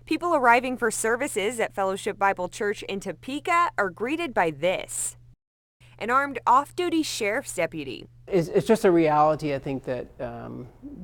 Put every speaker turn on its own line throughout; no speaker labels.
People arriving for services at Fellowship Bible Church in Topeka are greeted by this: an armed off-duty sheriff's deputy.
It's just a reality, I think, that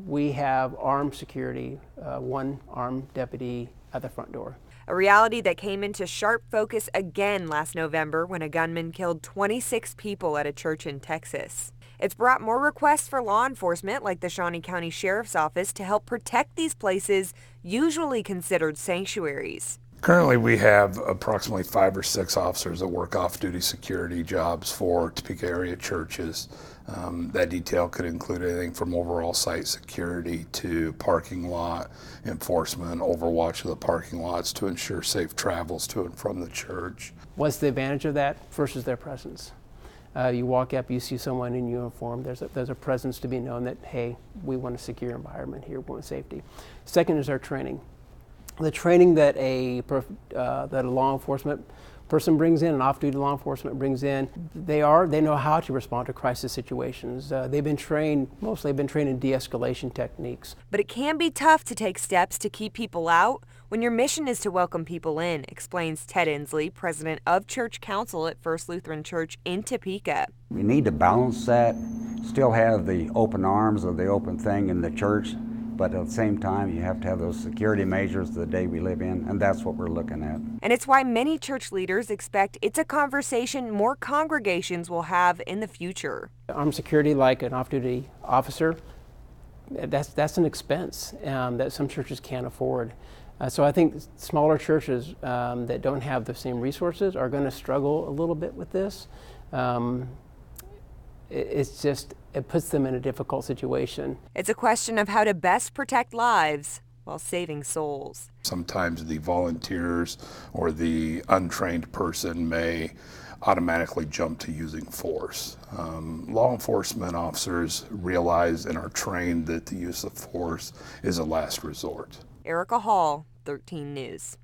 we have armed security, one armed deputy at the front door.
A reality that came into sharp focus again last November when a gunman killed 26 people at a church in Texas. It's brought more requests for law enforcement like the Shawnee County Sheriff's Office to help protect these places usually considered sanctuaries.
Currently, we have approximately 5 or 6 officers that work off-duty security jobs for Topeka area churches. That detail could include anything from overall site security to parking lot enforcement, overwatch of the parking lots to ensure safe travels to and from the church.
What's the advantage of that versus their presence? You walk up, you see someone in uniform, there's a presence to be known that, hey, we want a secure environment here, we want safety. Second is our training. The training that a law enforcement person brings in, an off-duty law enforcement brings in, they know how to respond to crisis situations. They've been trained in de-escalation techniques.
But it can be tough to take steps to keep people out when your mission is to welcome people in, explains Ted Ensley, president of church council at First Lutheran Church in Topeka.
We need to balance that, still have the open arms or the open thing in the church, but at the same time, you have to have those security measures the day we live in, and that's what we're looking at.
And it's why many church leaders expect it's a conversation more congregations will have in the future.
Armed security, like an off-duty officer, that's an expense that some churches can't afford. So I think smaller churches that don't have the same resources are going to struggle a little bit with this. It puts them in a difficult situation.
It's a question of how to best protect lives while saving souls.
Sometimes the volunteers or the untrained person may automatically jump to using force. Law enforcement officers realize and are trained that the use of force is a last resort.
Erica Hall, 13 News.